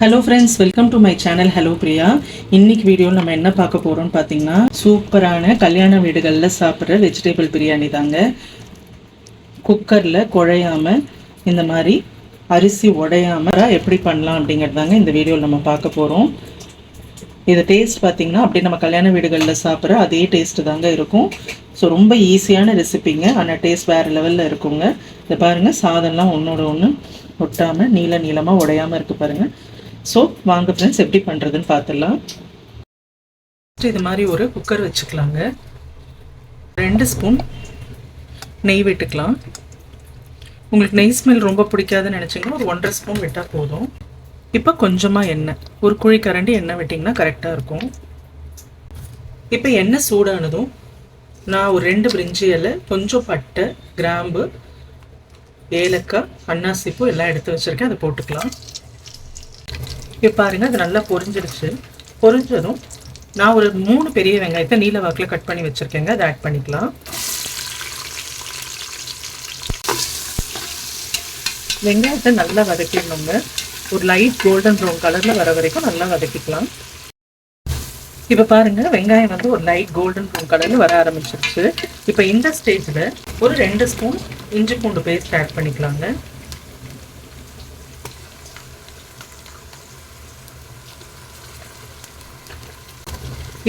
Hello friends, welcome to my channel. Hello Priya. இன்னைக்கு வீடியோவில் நம்ம என்ன பார்க்க போகிறோம்னு பார்த்தீங்கன்னா, சூப்பரான கல்யாண வீடுகளில் சாப்பிட்ற வெஜிடபிள் பிரியாணி தாங்க. குக்கரில் குழையாமல் இந்த மாதிரி அரிசி உடையாமல் எப்படி பண்ணலாம் அப்படிங்கிறதாங்க இந்த வீடியோவில் நம்ம பார்க்க போகிறோம். இது டேஸ்ட் பார்த்திங்கன்னா அப்படி நம்ம கல்யாண வீடுகளில் சாப்பிட்ற அதே டேஸ்ட்டு தாங்க இருக்கும். ஸோ ரொம்ப ஈஸியான ரெசிபிங்க, ஆனால் டேஸ்ட் வேறு லெவலில் இருக்குங்க. இதை பாருங்கள், சாதம்லாம் ஒன்றோட ஒன்று ஒட்டாமல் நீளமாக உடையாமல் இருக்குது பாருங்கள். ஸோ வாங்க ஃப்ரெண்ட்ஸ், எப்படி பண்ணுறதுன்னு பார்த்துடலாம். இது மாதிரி ஒரு குக்கர் வச்சுக்கலாங்க. 2 ஸ்பூன் நெய் விட்டுக்கலாம். உங்களுக்கு நெய் ஸ்மெல் ரொம்ப பிடிக்காதுன்னு நினச்சிங்கன்னா ஒரு 1.5 ஸ்பூன் விட்டால் போதும். இப்போ கொஞ்சமாக எண்ணெய், ஒரு குழிக்கரண்டி எண்ணெய் விட்டிங்கன்னா கரெக்டாக இருக்கும். இப்போ எண்ணெய் சூடானதும் நான் ஒரு 2 பிரிஞ்சி இலை, கொஞ்சம் பட்டை, கிராம்பு, ஏலக்காய், அன்னாசிப்பூ எல்லாம் எடுத்து வச்சுருக்கேன். அதை போட்டுக்கலாம். இப்போ பாருங்கள், அது நல்லா பொரிஞ்சிருச்சு. பொரிஞ்சதும் நான் ஒரு 3 பெரிய வெங்காயத்தை நீல வாக்கில் கட் பண்ணி வச்சுருக்கேங்க. அதை ஆட் பண்ணிக்கலாம். வெங்காயத்தை நல்லா வதக்கிடணுங்க. ஒரு லைட் கோல்டன் ப்ரௌன் கலரில் வர வரைக்கும் நல்லா வதக்கிக்கலாம். இப்போ பாருங்கள், வெங்காயம் வந்து ஒரு லைட் கோல்டன் ப்ரௌன் கலரில் வர ஆரம்பிச்சிருச்சு. இப்போ இந்த ஸ்டேஜில் ஒரு 2 ஸ்பூன் இஞ்சி பூண்டு பேஸ்ட் ஆட் பண்ணிக்கலாங்க.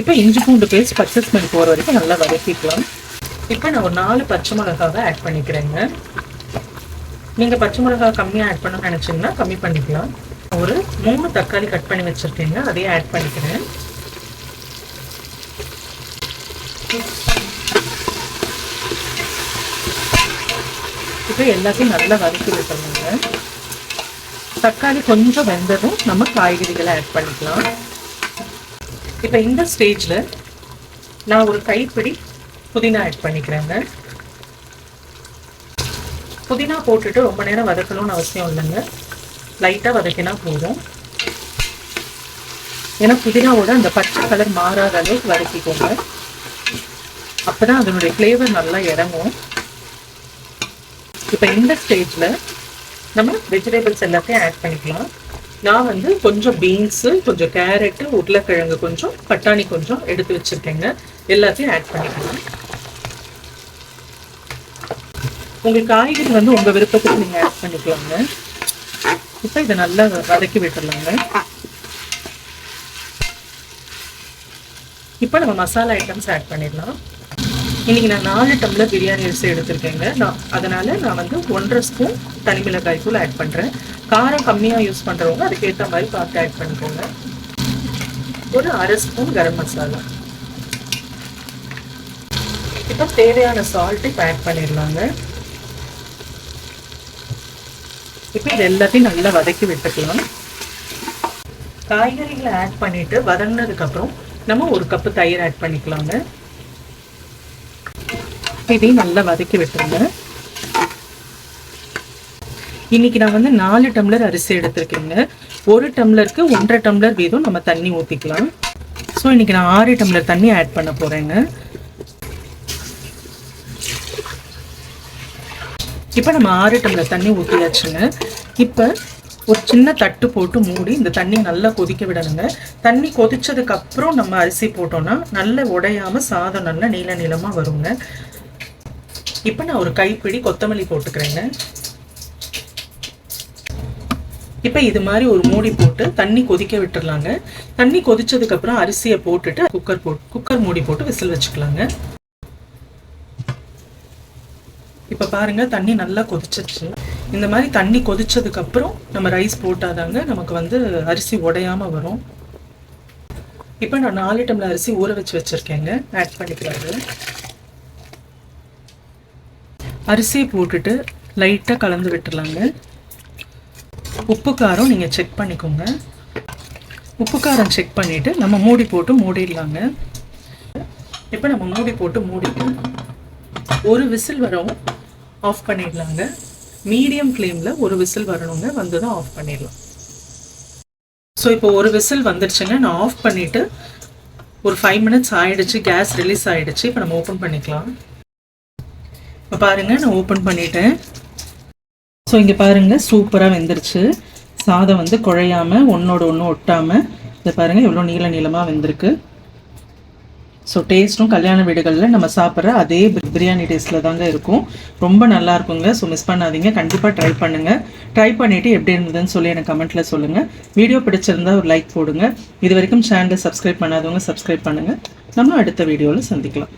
இப்போ இஞ்சி பூண்டு பேஸ்ட் பச்சை ஸ்மெல் போகிற வரைக்கும் நல்லா வதக்கிக்கலாம். இப்போ நான் ஒரு 4 பச்சை மிளகாவை ஆட் பண்ணிக்கிறேங்க. நீங்கள் பச்சை மிளகாய் கம்மியாக ஆட் பண்ணணும்னு நினச்சிங்கன்னா கம்மி பண்ணிக்கலாம். ஒரு 3 தக்காளி கட் பண்ணி வச்சுருக்கேங்க, அதையும் ஆட் பண்ணிக்கிறேன். இப்போ எல்லாத்தையும் நல்லா வதக்கி விட்டுருங்க. தக்காளி கொஞ்சம் வெந்ததும் நம்ம காய்கறிகளை ஆட் பண்ணிக்கலாம். இப்போ இந்த ஸ்டேஜில் நான் ஒரு கைப்பிடி புதினா ஆட் பண்ணிக்கிறேங்க. புதினா போட்டுட்டு ரொம்ப நேரம் வதக்கணும்னு அவசியம் இல்லைங்க, லைட்டாக வதக்கினா போதும். ஏன்னா புதினாவோட அந்த பச்சை கலர் மாறாத அளவுக்கு வதக்கிக்கோங்க. அப்போ தான் அதனுடைய ஃப்ளேவர் நல்லா இறங்கும். இப்போ இந்த ஸ்டேஜில் நம்ம வெஜிடபிள்ஸ் எல்லாத்தையும் ஆட் பண்ணிக்கலாம். நான் வந்து கொஞ்சம் பீன்ஸு, கொஞ்சம் கேரட்டு, உருளைக்கிழங்கு கொஞ்சம், பட்டாணி கொஞ்சம் எடுத்து வச்சுருக்கேங்க. எல்லாத்தையும் ஆட் பண்ணிக்கலாம். உங்கள் காய்கறி வந்து உங்கள் விருப்பத்துக்கு நீங்கள் ஆட் பண்ணிக்கலாங்க. இப்போ இதை நல்லா வதக்கி விட்டுடலாங்க. இப்போ நம்ம மசாலா ஐட்டம்ஸ் ஆட் பண்ணிடலாம். இன்றைக்கி நான் 4 டம்ளர் பிரியாணி அரிசி எடுத்திருக்கேங்க. அதனால் நான் வந்து 1.5 ஸ்பூன் தனி மிளகாய் தூள் ஆட் பண்ணுறேன். காரம் கம்மியாக யூஸ் பண்ணுறவங்க அதுக்கேற்ற மாதிரி பார்த்து ஆட் பண்ணிக்கோங்க. ஒரு 1/2 ஸ்பூன் கரம் மசாலா. இப்போ தேவையான சால்ட்டு இப்போ ஆட் பண்ணிடலாங்க. இப்போ இது எல்லாத்தையும் நல்லா வதக்கி விட்டுக்கலாம். காய்கறிகளை ஆட் பண்ணிவிட்டு வதங்கினதுக்கப்புறம் நம்ம 1 கப்பு தயிர் ஆட் பண்ணிக்கலாங்க. இதையும் நல்லா வதக்கி விட்டுருங்க. இன்னைக்கு நான் வந்து 4 டம்ளர் அரிசி எடுத்திருக்கேங்க. 1 டம்ளருக்கு 1.5 டம்ளர் வீதம் நம்ம தண்ணி ஊற்றிக்கலாம். ஸோ இன்னைக்கு நான் 6 டம்ளர் தண்ணி ஆட் பண்ண போகிறேங்க. இப்போ நம்ம 6 டம்ளர் தண்ணி ஊற்றியாச்சுங்க. இப்போ ஒரு சின்ன தட்டு போட்டு மூடி இந்த தண்ணி நல்லா கொதிக்க விடணுங்க. தண்ணி கொதிச்சதுக்கப்புறம் நம்ம அரிசி போட்டோம்னா நல்லா உடையாமல் சாதம் நல்லா நீளமாக வருங்க. இப்போ நான் ஒரு கைப்பிடி கொத்தமல்லி போட்டுக்கிறேங்க. இப்போ இது மாதிரி ஒரு மூடி போட்டு தண்ணி கொதிக்க விட்டுடலாங்க. தண்ணி கொதிச்சதுக்கப்புறம் அரிசியை போட்டுட்டு குக்கர் மூடி போட்டு விசில் வச்சுக்கலாங்க. இப்போ பாருங்கள், தண்ணி நல்லா கொதிச்சிச்சு. இந்த மாதிரி தண்ணி கொதிச்சதுக்கப்புறம் நம்ம ரைஸ் போட்டாதாங்க நமக்கு வந்து அரிசி உடையாமல் வரும். இப்போ நான் 4 டம்ளர் அரிசி ஊற வச்சுருக்கேங்க. ஆட் பண்ணிக்கிறாங்க. அரிசியை போட்டுட்டு லைட்டாக கலந்து விட்டுடலாங்க. உப்பு காரம் நீங்கள் செக் பண்ணிக்கோங்க. உப்பு காரம் செக் பண்ணிவிட்டு நம்ம மூடி போட்டு மூடிடலாங்க. இப்போ நம்ம மூடி போட்டு மூடிட்டு ஒரு விசில் வரவும் ஆஃப் பண்ணிடலாங்க. மீடியம் ஃப்ளேமில் ஒரு விசில் வரணுங்க, வந்து தான் ஆஃப் பண்ணிடலாம். ஸோ இப்போ ஒரு விசில் வந்துடுச்சுங்க. நான் ஆஃப் பண்ணிவிட்டு ஒரு 5 மினிட்ஸ் ஆகிடுச்சு. கேஸ் ரிலீஸ் ஆகிடுச்சு. இப்போ நம்ம ஓப்பன் பண்ணிக்கலாம். இப்போ பாருங்கள், நான் ஓப்பன் பண்ணிட்டேன். ஸோ இங்கே பாருங்கள், சூப்பராக வெந்துருச்சு. சாதம் வந்து குழையாமல் ஒன்றோட ஒன்று ஒட்டாமல் இதை பாருங்கள் எவ்வளோ நீளமாக வெந்திருக்கு. ஸோ டேஸ்ட்டும் கல்யாண வீடுகளில் நம்ம சாப்பிட்ற அதே பிரியாணி டேஸ்ட்டில் தாங்க இருக்கும். ரொம்ப நல்லா இருக்குங்க. ஸோ மிஸ் பண்ணாதீங்க, கண்டிப்பாக ட்ரை பண்ணுங்கள். ட்ரை பண்ணிவிட்டு எப்படி இருந்ததுன்னு சொல்லி எனக்கு கமெண்ட்டில் சொல்லுங்கள். வீடியோ பிடிச்சிருந்தா ஒரு லைக் போடுங்க. இது வரைக்கும் சேனலை சப்ஸ்கிரைப் பண்ணாதவங்க சப்ஸ்கிரைப் பண்ணுங்கள். நம்ம அடுத்த வீடியோவில் சந்திக்கலாம்.